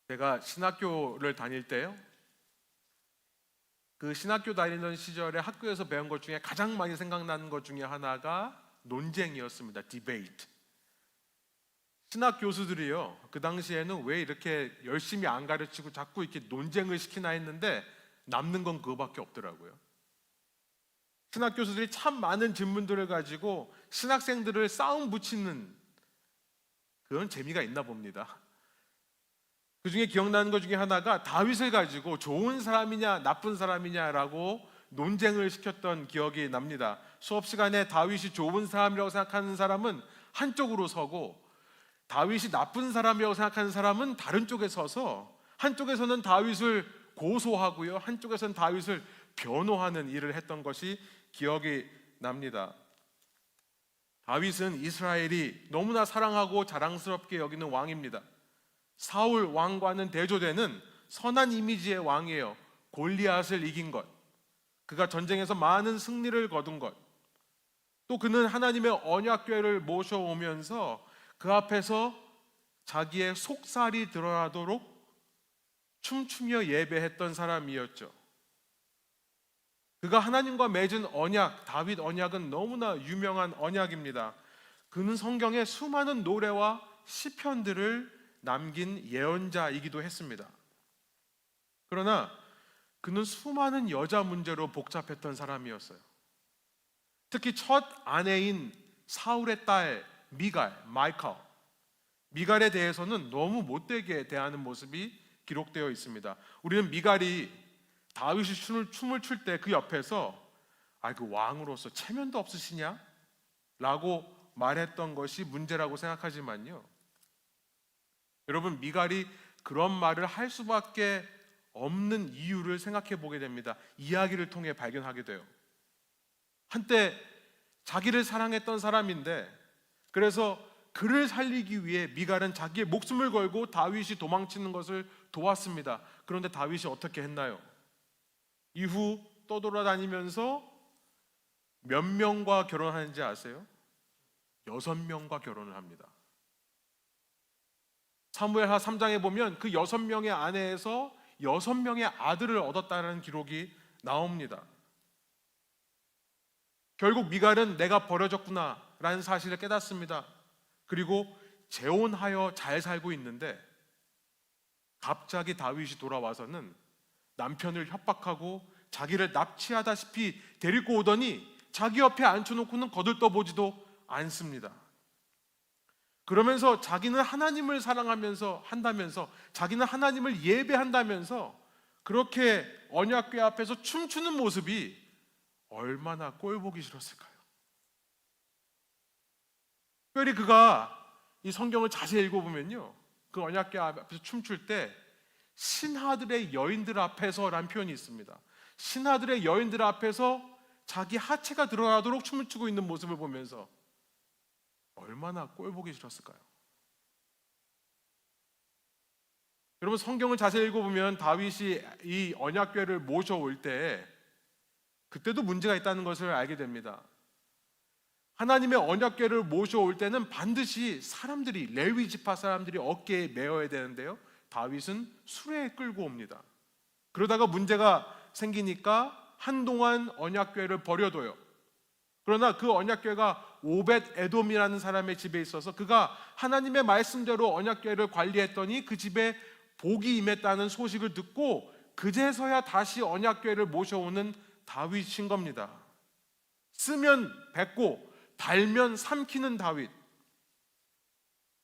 제가 신학교를 다닐 때요. 그 신학교 다니던 시절에 학교에서 배운 것 중에 가장 많이 생각나는 것 중에 하나가 논쟁이었습니다. 디베이트. 신학 교수들이요. 그 당시에는 왜 이렇게 열심히 안 가르치고 자꾸 이렇게 논쟁을 시키나 했는데 남는 건 그거밖에 없더라고요. 신학 교수들이 참 많은 질문들을 가지고 신학생들을 싸움 붙이는 그런 재미가 있나 봅니다. 그 중에 기억나는 것 중에 하나가 다윗을 가지고 좋은 사람이냐 나쁜 사람이냐라고 논쟁을 시켰던 기억이 납니다. 수업 시간에 다윗이 좋은 사람이라고 생각하는 사람은 한쪽으로 서고 다윗이 나쁜 사람이라고 생각하는 사람은 다른 쪽에 서서 한쪽에서는 다윗을 고소하고요, 한쪽에서는 다윗을 변호하는 일을 했던 것이 기억이 납니다. 다윗은 이스라엘이 너무나 사랑하고 자랑스럽게 여기는 왕입니다. 사울 왕과는 대조되는 선한 이미지의 왕이에요. 골리앗을 이긴 것, 그가 전쟁에서 많은 승리를 거둔 것, 또 그는 하나님의 언약궤를 모셔오면서 그 앞에서 자기의 속살이 드러나도록 춤추며 예배했던 사람이었죠. 그가 하나님과 맺은 언약, 다윗 언약은 너무나 유명한 언약입니다. 그는 성경에 수많은 노래와 시편들을 남긴 예언자이기도 했습니다. 그러나 그는 수많은 여자 문제로 복잡했던 사람이었어요. 특히 첫 아내인 사울의 딸 미갈에 대해서는 너무 못되게 대하는 모습이 기록되어 있습니다. 우리는 미갈이 다윗이 춤을 출 때 그 옆에서 그 왕으로서 체면도 없으시냐? 라고 말했던 것이 문제라고 생각하지만요, 여러분, 미갈이 그런 말을 할 수밖에 없는 이유를 생각해 보게 됩니다. 이야기를 통해 발견하게 돼요. 한때 자기를 사랑했던 사람인데, 그래서 그를 살리기 위해 미갈은 자기의 목숨을 걸고 다윗이 도망치는 것을 도왔습니다. 그런데 다윗이 어떻게 했나요? 이후 떠돌아다니면서 몇 명과 결혼하는지 아세요? 6명과 결혼을 합니다. 사무엘하 3장에 보면 그 6명의 아내에서 6명의 아들을 얻었다는 기록이 나옵니다. 결국 미갈은 내가 버려졌구나 라는 사실을 깨닫습니다. 그리고 재혼하여 잘 살고 있는데 갑자기 다윗이 돌아와서는 남편을 협박하고 자기를 납치하다시피 데리고 오더니 자기 옆에 앉혀놓고는 거들떠보지도 않습니다. 그러면서 자기는 하나님을 사랑하면서 한다면서, 자기는 하나님을 예배한다면서 그렇게 언약궤 앞에서 춤추는 모습이 얼마나 꼴보기 싫었을까요? 특별히 그가 이 성경을 자세히 읽어보면요, 그 언약궤 앞에서 춤출 때 신하들의 여인들 앞에서라는 표현이 있습니다. 신하들의 여인들 앞에서 자기 하체가 드러나도록 춤을 추고 있는 모습을 보면서 얼마나 꼴보기 싫었을까요? 여러분, 성경을 자세히 읽어보면 다윗이 이 언약궤를 모셔올 때 그때도 문제가 있다는 것을 알게 됩니다. 하나님의 언약궤를 모셔올 때는 반드시 사람들이, 레위 지파 사람들이 어깨에 메어야 되는데요, 다윗은 수레에 끌고 옵니다. 그러다가 문제가 생기니까 한동안 언약궤를 버려둬요. 그러나 그 언약궤가 오벳 에돔이라는 사람의 집에 있어서 그가 하나님의 말씀대로 언약궤를 관리했더니 그 집에 복이 임했다는 소식을 듣고 그제서야 다시 언약궤를 모셔오는 다윗인 겁니다. 쓰면 뱉고 달면 삼키는 다윗,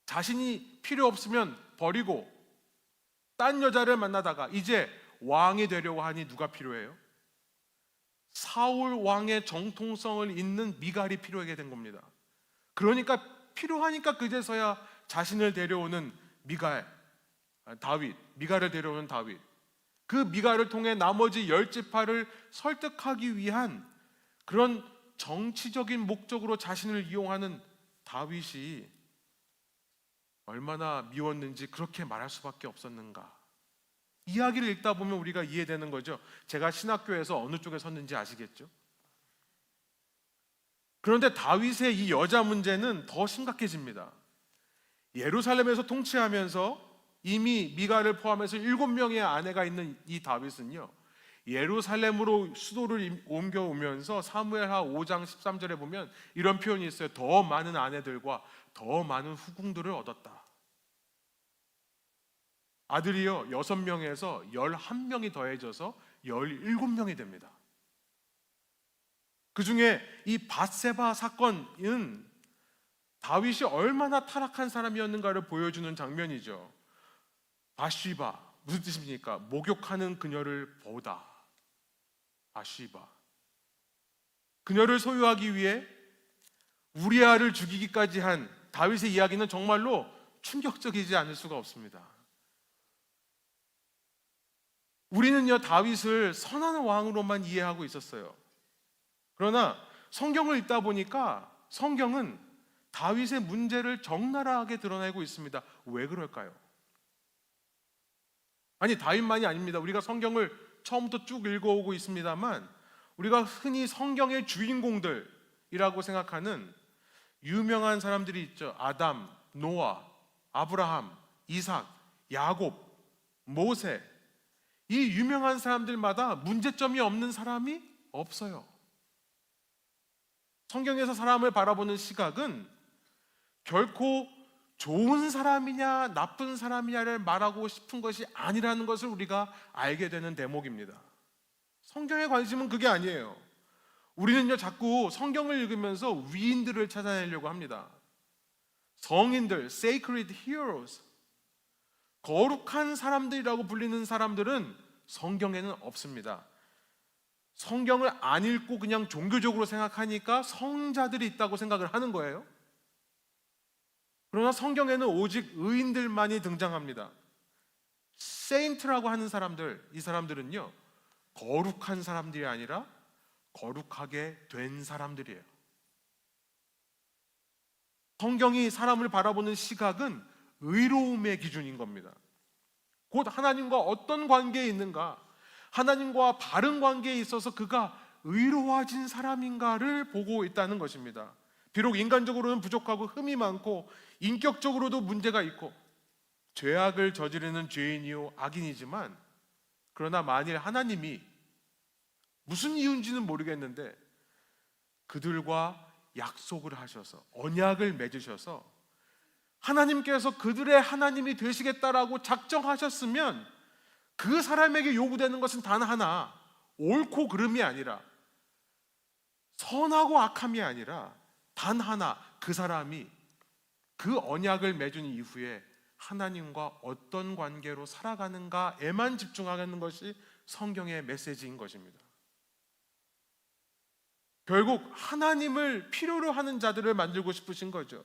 자신이 필요 없으면 버리고 딴 여자를 만나다가 이제 왕이 되려고 하니 누가 필요해요? 사울 왕의 정통성을 잇는 미갈이 필요하게 된 겁니다. 그러니까 필요하니까 그제서야 자신을 데려오는 미갈을 데려오는 다윗, 그 미갈을 통해 나머지 10지파를 설득하기 위한 그런 정치적인 목적으로 자신을 이용하는 다윗이 얼마나 미웠는지 그렇게 말할 수밖에 없었는가. 이야기를 읽다 보면 우리가 이해되는 거죠. 제가 신학교에서 어느 쪽에 섰는지 아시겠죠? 그런데 다윗의 이 여자 문제는 더 심각해집니다. 예루살렘에서 통치하면서 이미 미갈을 포함해서 7명의 아내가 있는 이 다윗은요, 예루살렘으로 수도를 옮겨오면서 사무엘하 5장 13절에 보면 이런 표현이 있어요. 더 많은 아내들과 더 많은 후궁들을 얻었다. 아들이요 6명에서 11명이 더해져서 17명이 됩니다. 그 중에 이 밧세바 사건은 다윗이 얼마나 타락한 사람이었는가를 보여주는 장면이죠. 바시바, 무슨 뜻입니까? 목욕하는 그녀를 보다. 바시바, 그녀를 소유하기 위해 우리아를 죽이기까지 한 다윗의 이야기는 정말로 충격적이지 않을 수가 없습니다. 우리는요 다윗을 선한 왕으로만 이해하고 있었어요. 그러나 성경을 읽다 보니까 성경은 다윗의 문제를 적나라하게 드러내고 있습니다. 왜 그럴까요? 아니, 다윗만이 아닙니다. 우리가 성경을 처음부터 쭉 읽어오고 있습니다만 우리가 흔히 성경의 주인공들이라고 생각하는 유명한 사람들이 있죠. 아담, 노아, 아브라함, 이삭, 야곱, 모세. 이 유명한 사람들마다 문제점이 없는 사람이 없어요. 성경에서 사람을 바라보는 시각은 결코 좋은 사람이냐 나쁜 사람이냐를 말하고 싶은 것이 아니라는 것을 우리가 알게 되는 대목입니다. 성경의 관심은 그게 아니에요. 우리는요 자꾸 성경을 읽으면서 위인들을 찾아내려고 합니다. 성인들, sacred heroes, 거룩한 사람들이라고 불리는 사람들은 성경에는 없습니다. 성경을 안 읽고 그냥 종교적으로 생각하니까 성자들이 있다고 생각을 하는 거예요. 그러나 성경에는 오직 의인들만이 등장합니다. 세인트라고 하는 사람들, 이 사람들은요 거룩한 사람들이 아니라 거룩하게 된 사람들이에요. 성경이 사람을 바라보는 시각은 의로움의 기준인 겁니다. 곧 하나님과 어떤 관계에 있는가, 하나님과 바른 관계에 있어서 그가 의로워진 사람인가를 보고 있다는 것입니다. 비록 인간적으로는 부족하고 흠이 많고 인격적으로도 문제가 있고 죄악을 저지르는 죄인이요 악인이지만, 그러나 만일 하나님이 무슨 이유인지는 모르겠는데 그들과 약속을 하셔서 언약을 맺으셔서 하나님께서 그들의 하나님이 되시겠다라고 작정하셨으면 그 사람에게 요구되는 것은 단 하나, 옳고 그름이 아니라, 선하고 악함이 아니라 단 하나, 그 사람이 그 언약을 맺은 이후에 하나님과 어떤 관계로 살아가는가에만 집중하는 것이 성경의 메시지인 것입니다. 결국 하나님을 필요로 하는 자들을 만들고 싶으신 거죠.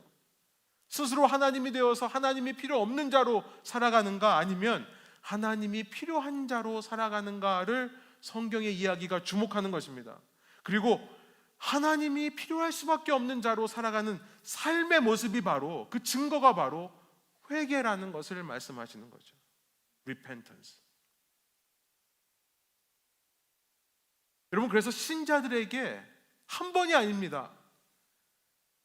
스스로 하나님이 되어서 하나님이 필요 없는 자로 살아가는가, 아니면 하나님이 필요한 자로 살아가는가를 성경의 이야기가 주목하는 것입니다. 그리고 하나님이 필요할 수밖에 없는 자로 살아가는 삶의 모습이 바로, 그 증거가 바로 회개라는 것을 말씀하시는 거죠. repentance. 여러분, 그래서 신자들에게 한 번이 아닙니다.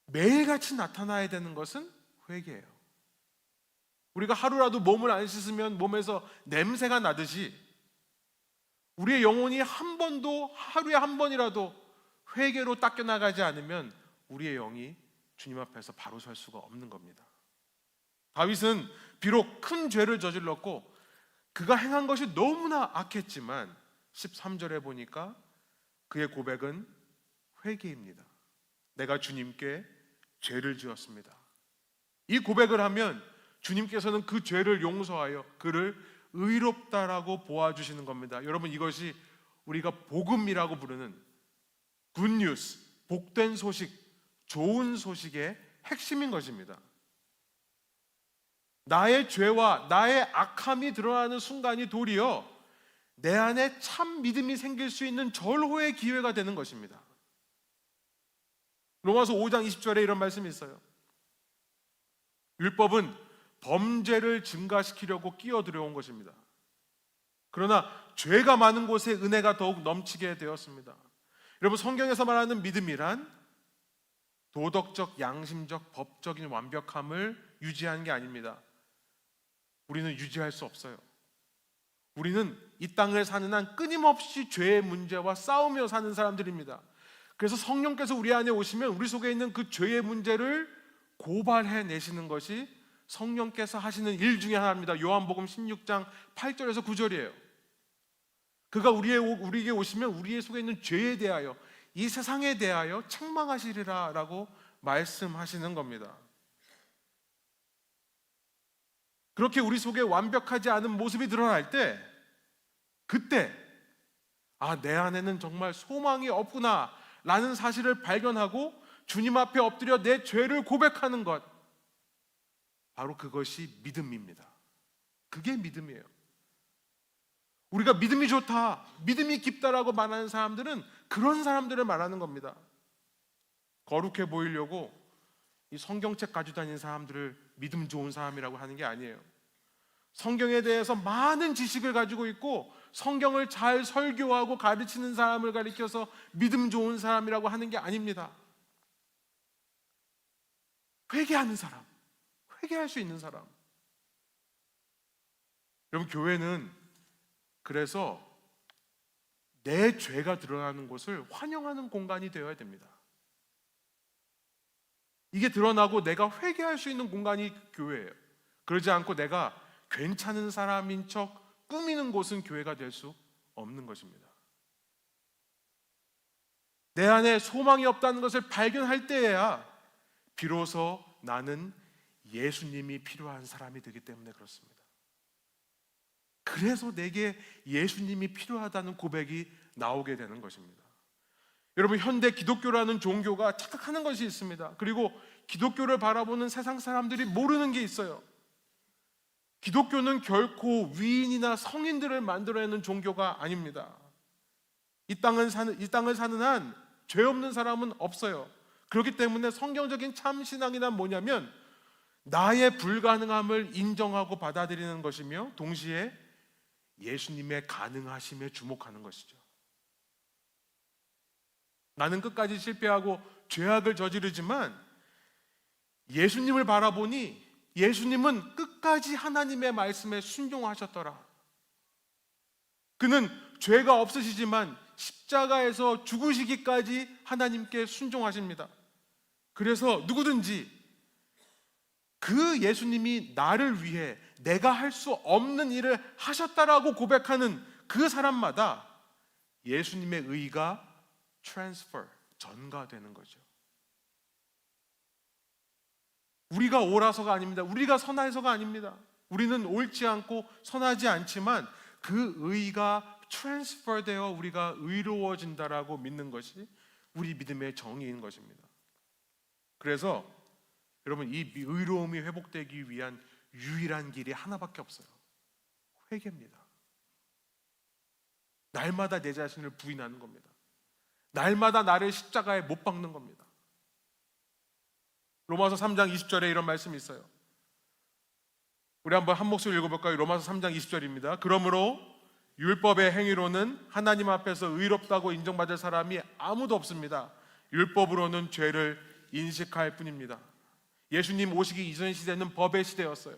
매일같이 나타나야 되는 것은 회개예요. 우리가 하루라도 몸을 안 씻으면 몸에서 냄새가 나듯이 우리의 영혼이 한 번도, 하루에 한 번이라도 회개로 닦여나가지 않으면 우리의 영이 주님 앞에서 바로 설 수가 없는 겁니다. 다윗은 비록 큰 죄를 저질렀고 그가 행한 것이 너무나 악했지만 13절에 보니까 그의 고백은 회개입니다. 내가 주님께 죄를 지었습니다. 이 고백을 하면 주님께서는 그 죄를 용서하여 그를 의롭다라고 보아주시는 겁니다. 여러분, 이것이 우리가 복음이라고 부르는 굿뉴스, 복된 소식, 좋은 소식의 핵심인 것입니다. 나의 죄와 나의 악함이 드러나는 순간이 도리어 내 안에 참 믿음이 생길 수 있는 절호의 기회가 되는 것입니다. 로마서 5장 20절에 이런 말씀이 있어요. 율법은 범죄를 증가시키려고 끼어들어온 것입니다. 그러나 죄가 많은 곳에 은혜가 더욱 넘치게 되었습니다. 여러분, 성경에서 말하는 믿음이란 도덕적, 양심적, 법적인 완벽함을 유지하는 게 아닙니다. 우리는 유지할 수 없어요. 우리는 이 땅을 사는 한 끊임없이 죄의 문제와 싸우며 사는 사람들입니다. 그래서 성령께서 우리 안에 오시면 우리 속에 있는 그 죄의 문제를 고발해 내시는 것이 성령께서 하시는 일 중에 하나입니다. 요한복음 16장 8절에서 9절이에요. 그가 우리에게 오시면 우리 속에 있는 죄에 대하여, 이 세상에 대하여 책망하시리라 라고 말씀하시는 겁니다. 그렇게 우리 속에 완벽하지 않은 모습이 드러날 때, 그때 내 안에는 정말 소망이 없구나 라는 사실을 발견하고 주님 앞에 엎드려 내 죄를 고백하는 것, 바로 그것이 믿음입니다. 그게 믿음이에요. 우리가 믿음이 좋다, 믿음이 깊다라고 말하는 사람들은 그런 사람들을 말하는 겁니다. 거룩해 보이려고 이 성경책 가지고 다니는 사람들을 믿음 좋은 사람이라고 하는 게 아니에요. 성경에 대해서 많은 지식을 가지고 있고 성경을 잘 설교하고 가르치는 사람을 가리켜서 믿음 좋은 사람이라고 하는 게 아닙니다. 회개하는 사람, 회개할 수 있는 사람. 여러분, 교회는 그래서 내 죄가 드러나는 곳을 환영하는 공간이 되어야 됩니다. 이게 드러나고 내가 회개할 수 있는 공간이 교회예요. 그러지 않고 내가 괜찮은 사람인 척 꾸미는 곳은 교회가 될 수 없는 것입니다. 내 안에 소망이 없다는 것을 발견할 때에야 비로소 나는 예수님이 필요한 사람이 되기 때문에 그렇습니다. 그래서 내게 예수님이 필요하다는 고백이 나오게 되는 것입니다. 여러분, 현대 기독교라는 종교가 착각하는 것이 있습니다. 그리고 기독교를 바라보는 세상 사람들이 모르는 게 있어요. 기독교는 결코 위인이나 성인들을 만들어내는 종교가 아닙니다. 이 땅을 사는 한 죄 없는 사람은 없어요. 그렇기 때문에 성경적인 참신앙이란 뭐냐면 나의 불가능함을 인정하고 받아들이는 것이며 동시에 예수님의 가능하심에 주목하는 것이죠. 나는 끝까지 실패하고 죄악을 저지르지만 예수님을 바라보니 예수님은 끝까지 하나님의 말씀에 순종하셨더라. 그는 죄가 없으시지만 십자가에서 죽으시기까지 하나님께 순종하십니다. 그래서 누구든지 그 예수님이 나를 위해 내가 할 수 없는 일을 하셨다라고 고백하는 그 사람마다 예수님의 의가 전가되는 거죠. 우리가 옳아서가 아닙니다. 우리가 선해서가 아닙니다. 우리는 옳지 않고 선하지 않지만 그 의가 트랜스퍼되어 우리가 의로워진다라고 믿는 것이 우리 믿음의 정의인 것입니다. 그래서 여러분, 이 의로움이 회복되기 위한 유일한 길이 하나밖에 없어요. 회개입니다. 날마다 내 자신을 부인하는 겁니다. 날마다 나를 십자가에 못 박는 겁니다. 로마서 3장 20절에 이런 말씀이 있어요. 우리 한번 한 목소리 읽어볼까요? 로마서 3장 20절입니다. 그러므로 율법의 행위로는 하나님 앞에서 의롭다고 인정받을 사람이 아무도 없습니다. 율법으로는 죄를 인식할 뿐입니다. 예수님 오시기 이전 시대는 법의 시대였어요.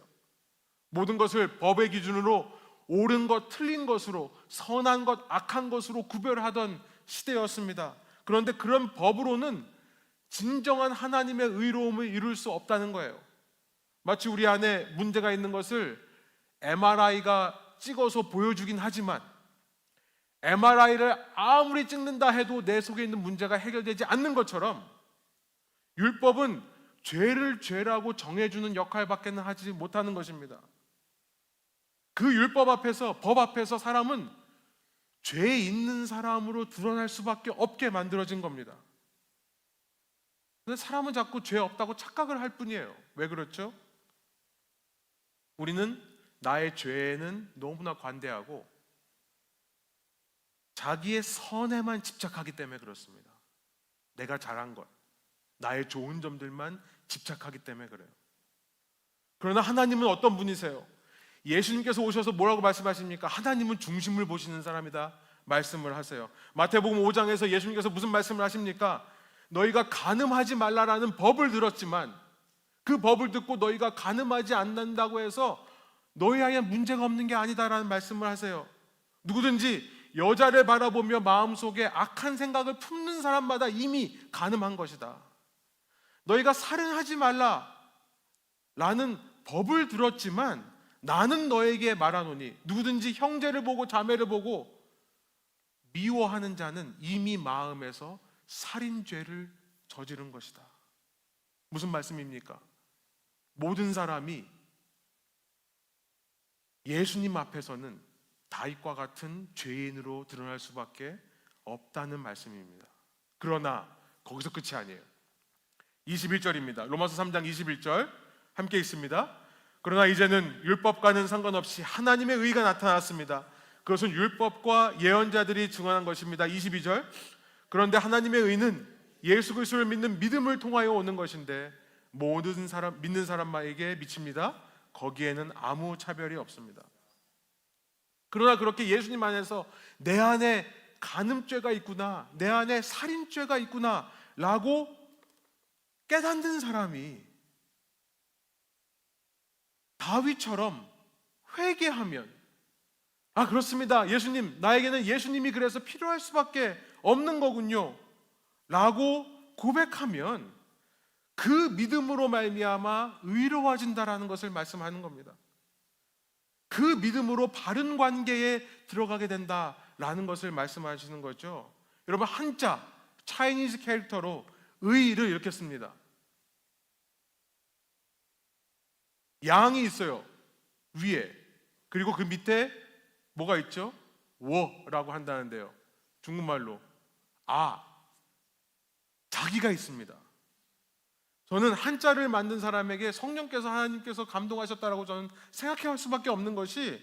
모든 것을 법의 기준으로 옳은 것, 틀린 것으로, 선한 것, 악한 것으로 구별하던 시대였습니다. 그런데 그런 법으로는 진정한 하나님의 의로움을 이룰 수 없다는 거예요. 마치 우리 안에 문제가 있는 것을 MRI가 찍어서 보여주긴 하지만 MRI를 아무리 찍는다 해도 내 속에 있는 문제가 해결되지 않는 것처럼 율법은 죄를 죄라고 정해주는 역할밖에는 하지 못하는 것입니다. 그 율법 앞에서, 법 앞에서 사람은 죄 있는 사람으로 드러날 수밖에 없게 만들어진 겁니다. 근데 사람은 자꾸 죄 없다고 착각을 할 뿐이에요. 왜 그렇죠? 우리는 나의 죄에는 너무나 관대하고 자기의 선에만 집착하기 때문에 그렇습니다. 내가 잘한 것, 나의 좋은 점들만 집착하기 때문에 그래요. 그러나 하나님은 어떤 분이세요? 예수님께서 오셔서 뭐라고 말씀하십니까? 하나님은 중심을 보시는 사람이다 말씀을 하세요. 마태복음 5장에서 예수님께서 무슨 말씀을 하십니까? 너희가 간음하지 말라라는 법을 들었지만 그 법을 듣고 너희가 간음하지 않는다고 해서 너희 아이에 문제가 없는 게 아니다라는 말씀을 하세요. 누구든지 여자를 바라보며 마음속에 악한 생각을 품는 사람마다 이미 간음한 것이다. 너희가 살인하지 말라 라는 법을 들었지만 나는 너에게 말하노니 누구든지 형제를 보고 자매를 보고 미워하는 자는 이미 마음에서 살인죄를 저지른 것이다. 무슨 말씀입니까? 모든 사람이 예수님 앞에서는 다윗과 같은 죄인으로 드러날 수밖에 없다는 말씀입니다. 그러나 거기서 끝이 아니에요. 21절입니다. 로마서 3장 21절 함께 읽습니다. 그러나 이제는 율법과는 상관없이 하나님의 의가 나타났습니다. 그것은 율법과 예언자들이 증언한 것입니다. 22절 그런데 하나님의 의는 예수 그리스도를 믿는 믿음을 통하여 오는 것인데 모든 사람 믿는 사람에게 미칩니다. 거기에는 아무 차별이 없습니다. 그러나 그렇게 예수님 안에서 내 안에 간음죄가 있구나, 내 안에 살인죄가 있구나 라고 깨닫는 사람이 다윗처럼 회개하면, 아 그렇습니다, 예수님, 나에게는 예수님이 그래서 필요할 수밖에 없는 거군요 라고 고백하면 그 믿음으로 말미암아 의로워진다라는 것을 말씀하는 겁니다. 그 믿음으로 바른 관계에 들어가게 된다라는 것을 말씀하시는 거죠. 여러분, 한자 차이니즈 캐릭터로 의를 이렇게 씁니다. 양이 있어요, 위에. 그리고 그 밑에 뭐가 있죠? 워라고 한다는데요, 중국말로 자기가 있습니다. 저는 한자를 만든 사람에게 성령께서, 하나님께서 감동하셨다라고 저는 생각할 수밖에 없는 것이,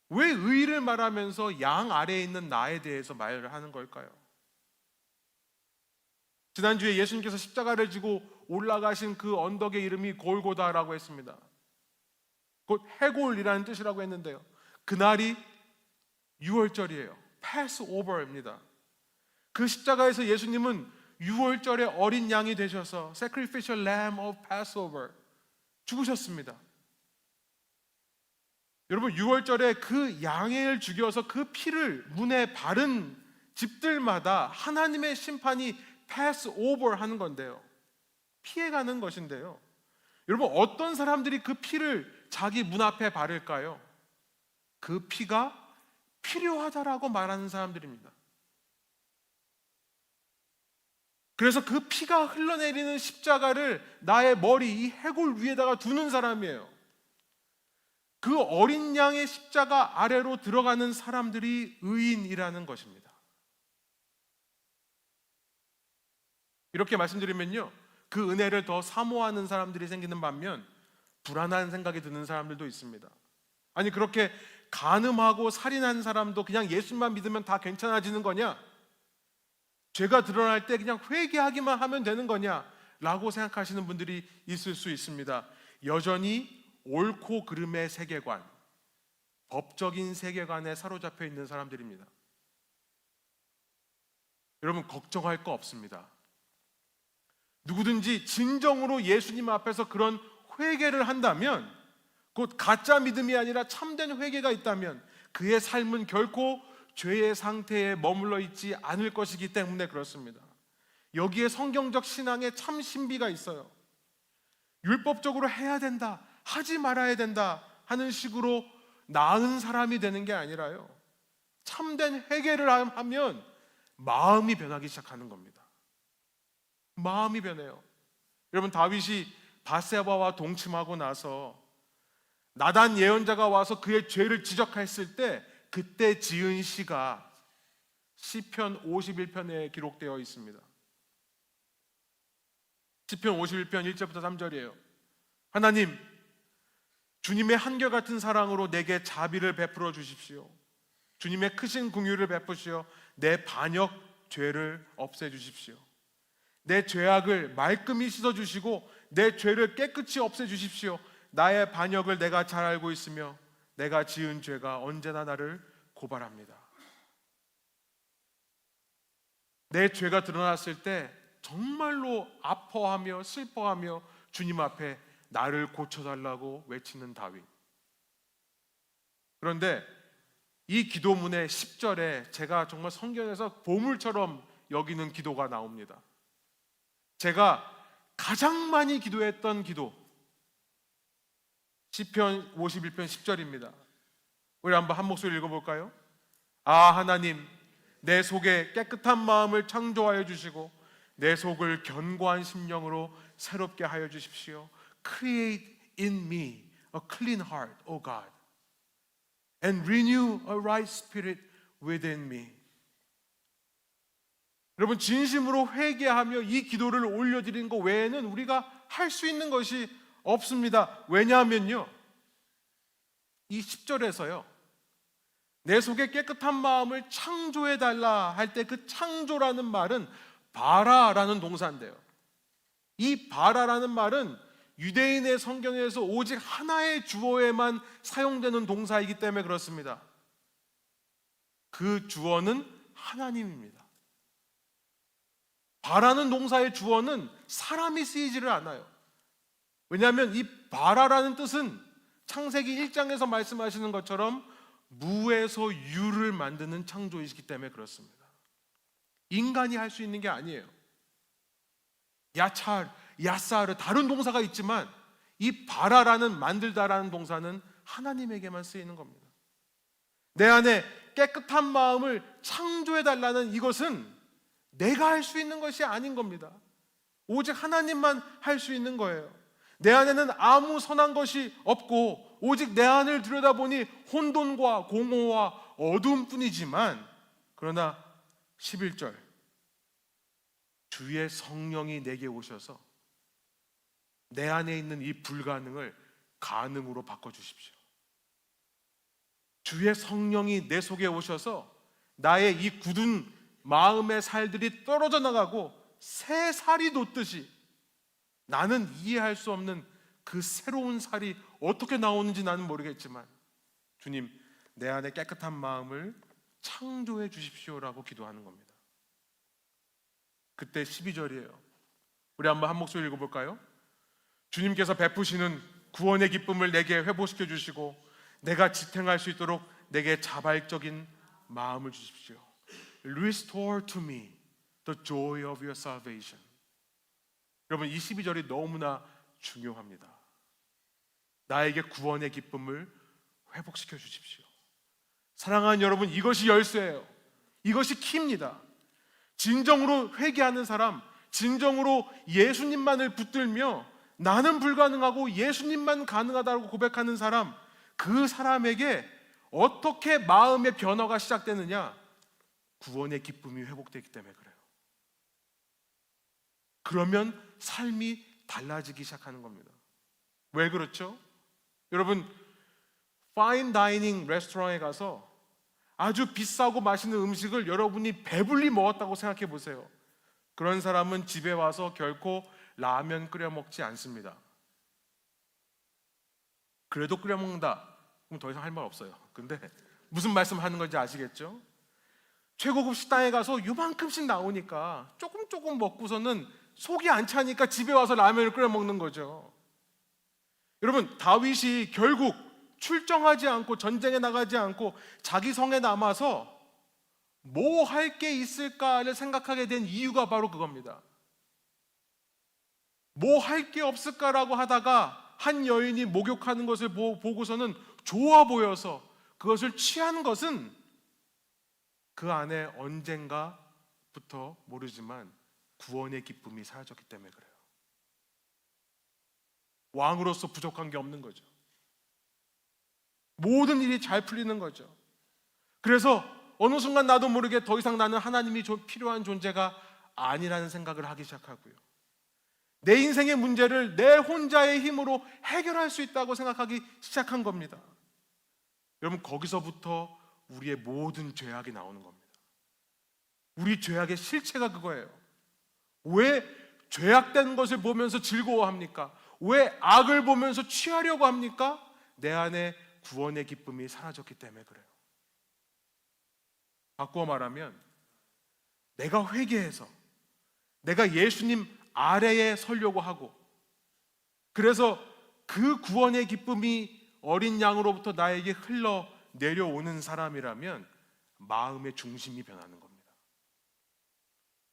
왜 의를 말하면서 양 아래에 있는 나에 대해서 말을 하는 걸까요? 지난주에 예수님께서 십자가를 지고 올라가신 그 언덕의 이름이 골고다라고 했습니다. 곧 해골이라는 뜻이라고 했는데요, 그날이 6월절이에요. 패스오버입니다. 그 십자가에서 예수님은 6월절에 어린 양이 되셔서 Sacrificial Lamb of Passover 죽으셨습니다. 여러분, 6월절에 그 양을 죽여서 그 피를 문에 바른 집들마다 하나님의 심판이 Passover 하는 건데요, 피해가는 것인데요, 여러분, 어떤 사람들이 그 피를 자기 문 앞에 바를까요? 그 피가 필요하다라고 말하는 사람들입니다. 그래서 그 피가 흘러내리는 십자가를 나의 머리, 이 해골 위에다가 두는 사람이에요. 그 어린 양의 십자가 아래로 들어가는 사람들이 의인이라는 것입니다. 이렇게 말씀드리면요, 그 은혜를 더 사모하는 사람들이 생기는 반면 불안한 생각이 드는 사람들도 있습니다. 아니, 그렇게 간음하고 살인한 사람도 그냥 예수만 믿으면 다 괜찮아지는 거냐? 죄가 드러날 때 그냥 회개하기만 하면 되는 거냐? 라고 생각하시는 분들이 있을 수 있습니다. 여전히 옳고 그름의 세계관, 법적인 세계관에 사로잡혀 있는 사람들입니다. 여러분, 걱정할 거 없습니다. 누구든지 진정으로 예수님 앞에서 그런 회개를 한다면, 곧 가짜 믿음이 아니라 참된 회개가 있다면 그의 삶은 결코 죄의 상태에 머물러 있지 않을 것이기 때문에 그렇습니다. 여기에 성경적 신앙의 참 신비가 있어요. 율법적으로 해야 된다, 하지 말아야 된다 하는 식으로 나은 사람이 되는 게 아니라요, 참된 회개를 하면 마음이 변하기 시작하는 겁니다. 마음이 변해요. 여러분, 다윗이 바세바와 동침하고 나서 나단 예언자가 와서 그의 죄를 지적했을 때 그때 지은 시가 시편 51편에 기록되어 있습니다. 시편 51편 1절부터 3절이에요. 하나님, 주님의 한결같은 사랑으로 내게 자비를 베풀어 주십시오. 주님의 크신 긍휼을 베푸시어 내 반역 죄를 없애 주십시오. 내 죄악을 말끔히 씻어 주시고 내 죄를 깨끗이 없애 주십시오. 나의 반역을 내가 잘 알고 있으며 내가 지은 죄가 언제나 나를 고발합니다. 내 죄가 드러났을 때 정말로 아파하며 슬퍼하며 주님 앞에 나를 고쳐달라고 외치는 다윗. 그런데 이 기도문의 10절에 제가 정말 성경에서 보물처럼 여기는 기도가 나옵니다. 제가 가장 많이 기도했던 기도, 시편 51편 10절입니다. 우리 한번 한 목소리 읽어볼까요? 아 하나님, 내 속에 깨끗한 마음을 창조하여 주시고 내 속을 견고한 심령으로 새롭게 하여 주십시오. Create in me a clean heart, O God, and renew a right spirit within me. 여러분, 진심으로 회개하며 이 기도를 올려드리는 것 외에는 우리가 할 수 있는 것이 없습니다. 왜냐하면요, 이 10절에서요, 내 속에 깨끗한 마음을 창조해달라 할 때 그 창조라는 말은 바라라는 동사인데요, 이 바라라는 말은 유대인의 성경에서 오직 하나의 주어에만 사용되는 동사이기 때문에 그렇습니다. 그 주어는 하나님입니다. 바라는 동사의 주어는 사람이 쓰이지를 않아요. 왜냐하면 이 바라라는 뜻은 창세기 1장에서 말씀하시는 것처럼 무에서 유를 만드는 창조이시기 때문에 그렇습니다. 인간이 할 수 있는 게 아니에요. 야찰, 야사르 다른 동사가 있지만 이 바라라는 만들다라는 동사는 하나님에게만 쓰이는 겁니다. 내 안에 깨끗한 마음을 창조해달라는 이것은 내가 할 수 있는 것이 아닌 겁니다. 오직 하나님만 할 수 있는 거예요. 내 안에는 아무 선한 것이 없고 오직 내 안을 들여다보니 혼돈과 공허와 어둠뿐이지만, 그러나 11절, 주의 성령이 내게 오셔서 내 안에 있는 이 불가능을 가능으로 바꿔주십시오. 주의 성령이 내 속에 오셔서 나의 이 굳은 마음의 살들이 떨어져 나가고 새 살이 돋듯이, 나는 이해할 수 없는 그 새로운 살이 어떻게 나오는지 나는 모르겠지만 주님, 내 안에 깨끗한 마음을 창조해 주십시오라고 기도하는 겁니다. 그때 12절이에요. 우리 한번 한 목소리 읽어볼까요? 주님께서 베푸시는 구원의 기쁨을 내게 회복시켜 주시고 내가 지탱할 수 있도록 내게 자발적인 마음을 주십시오. Restore to me the joy of your salvation. 여러분, 이 12절이 너무나 중요합니다. 나에게 구원의 기쁨을 회복시켜 주십시오. 사랑하는 여러분, 이것이 열쇠예요. 이것이 키입니다. 진정으로 회개하는 사람, 진정으로 예수님만을 붙들며 나는 불가능하고 예수님만 가능하다고 고백하는 사람, 그 사람에게 어떻게 마음의 변화가 시작되느냐? 구원의 기쁨이 회복되기 때문에 그래요. 그러면 삶이 달라지기 시작하는 겁니다. 왜 그렇죠? 여러분, 파인 다이닝 레스토랑에 가서 아주 비싸고 맛있는 음식을 여러분이 배불리 먹었다고 생각해 보세요. 그런 사람은 집에 와서 결코 라면 끓여 먹지 않습니다. 그래도 끓여 먹는다, 그럼 더 이상 할 말 없어요. 근데 무슨 말씀 하는 건지 아시겠죠? 최고급 식당에 가서 요만큼씩 나오니까 조금 먹고서는 속이 안 차니까 집에 와서 라면을 끓여 먹는 거죠. 여러분, 다윗이 결국 출정하지 않고 전쟁에 나가지 않고 자기 성에 남아서 뭐 할 게 있을까를 생각하게 된 이유가 바로 그겁니다. 뭐 할 게 없을까라고 하다가 한 여인이 목욕하는 것을 보고서는 좋아 보여서 그것을 취한 것은 그 안에 언젠가부터 모르지만 구원의 기쁨이 사라졌기 때문에 그래요. 왕으로서 부족한 게 없는 거죠. 모든 일이 잘 풀리는 거죠. 그래서 어느 순간 나도 모르게 더 이상 나는 하나님이 필요한 존재가 아니라는 생각을 하기 시작하고요, 내 인생의 문제를 내 혼자의 힘으로 해결할 수 있다고 생각하기 시작한 겁니다. 여러분, 거기서부터 우리의 모든 죄악이 나오는 겁니다. 우리 죄악의 실체가 그거예요. 왜 죄악된 것을 보면서 즐거워합니까? 왜 악을 보면서 취하려고 합니까? 내 안에 구원의 기쁨이 사라졌기 때문에 그래요. 바꾸어 말하면, 내가 회개해서 내가 예수님 아래에 서려고 하고, 그래서 그 구원의 기쁨이 어린 양으로부터 나에게 흘러 내려오는 사람이라면 마음의 중심이 변하는 겁니다.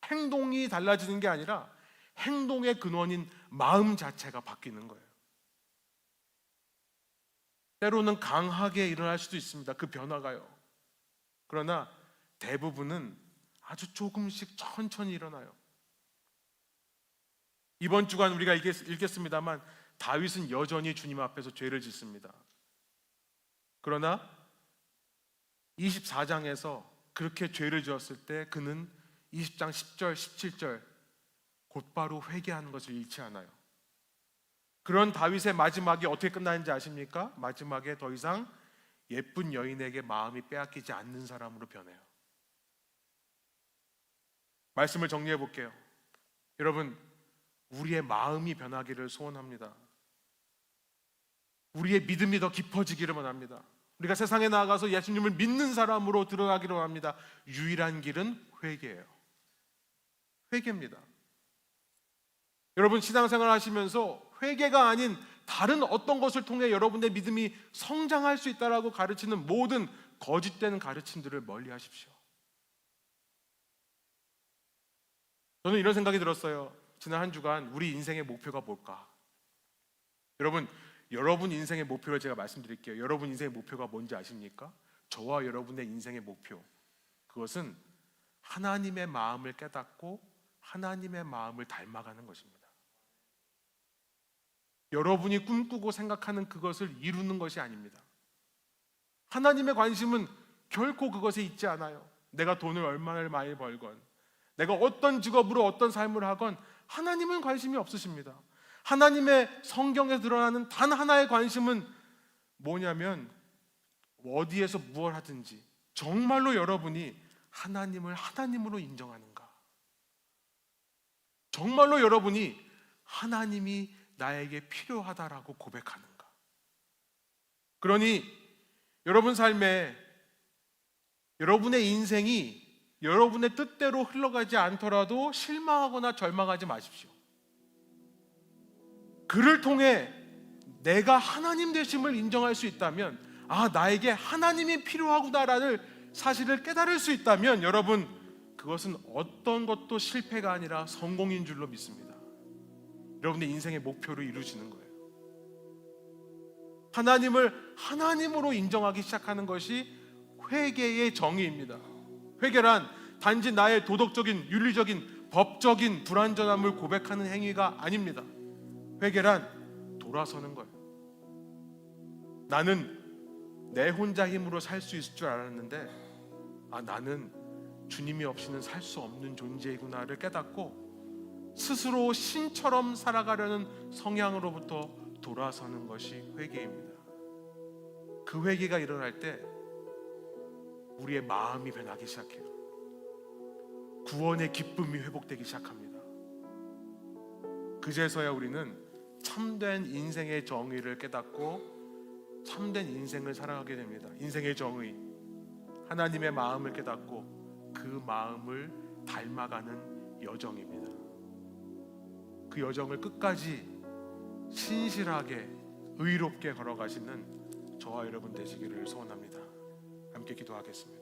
행동이 달라지는 게 아니라 행동의 근원인 마음 자체가 바뀌는 거예요. 때로는 강하게 일어날 수도 있습니다. 그 변화가요. 그러나 대부분은 아주 조금씩 천천히 일어나요. 이번 주간 우리가 읽겠습니다만 다윗은 여전히 주님 앞에서 죄를 짓습니다. 그러나 24장에서 그렇게 죄를 지었을 때 그는 20장 10절 17절 곧바로 회개하는 것을 잃지 않아요. 그런 다윗의 마지막이 어떻게 끝나는지 아십니까? 마지막에 더 이상 예쁜 여인에게 마음이 빼앗기지 않는 사람으로 변해요. 말씀을 정리해 볼게요. 여러분, 우리의 마음이 변하기를 소원합니다. 우리의 믿음이 더 깊어지기를 원합니다. 우리가 세상에 나아가서 예수님을 믿는 사람으로 드러나기를 원합니다. 유일한 길은 회개예요. 회개입니다. 여러분, 신앙생활 하시면서 회개가 아닌 다른 어떤 것을 통해 여러분의 믿음이 성장할 수 있다라고 가르치는 모든 거짓된 가르침들을 멀리 하십시오. 저는 이런 생각이 들었어요. 지난 한 주간 우리 인생의 목표가 뭘까? 여러분 인생의 목표를 제가 말씀드릴게요. 여러분 인생의 목표가 뭔지 아십니까? 저와 여러분의 인생의 목표, 그것은 하나님의 마음을 깨닫고 하나님의 마음을 닮아가는 것입니다. 여러분이 꿈꾸고 생각하는 그것을 이루는 것이 아닙니다. 하나님의 관심은 결코 그것에 있지 않아요. 내가 돈을 얼마나 많이 벌건, 내가 어떤 직업으로 어떤 삶을 하건 하나님은 관심이 없으십니다. 하나님의 성경에 드러나는 단 하나의 관심은 뭐냐면 어디에서 무엇을 하든지 정말로 여러분이 하나님을 하나님으로 인정하는가, 정말로 여러분이 하나님이 나에게 필요하다라고 고백하는가. 그러니 여러분 삶에 여러분의 인생이 여러분의 뜻대로 흘러가지 않더라도 실망하거나 절망하지 마십시오. 그를 통해 내가 하나님 되심을 인정할 수 있다면, 나에게 하나님이 필요하구나라는 사실을 깨달을 수 있다면 여러분, 그것은 어떤 것도 실패가 아니라 성공인 줄로 믿습니다. 여러분의 인생의 목표를 이루시는 거예요. 하나님을 하나님으로 인정하기 시작하는 것이 회개의 정의입니다. 회개란 단지 나의 도덕적인, 윤리적인, 법적인 불완전함을 고백하는 행위가 아닙니다. 회개란 돌아서는 거예요. 나는 내 혼자 힘으로 살 수 있을 줄 알았는데 나는 주님이 없이는 살 수 없는 존재이구나를 깨닫고 스스로 신처럼 살아가려는 성향으로부터 돌아서는 것이 회개입니다. 그 회개가 일어날 때 우리의 마음이 변하기 시작해요. 구원의 기쁨이 회복되기 시작합니다. 그제서야 우리는 참된 인생의 정의를 깨닫고 참된 인생을 살아가게 됩니다. 인생의 정의, 하나님의 마음을 깨닫고 그 마음을 닮아가는 여정입니다. 그 여정을 끝까지 신실하게 의롭게 걸어가시는 저와 여러분 되시기를 소원합니다. 함께 기도하겠습니다.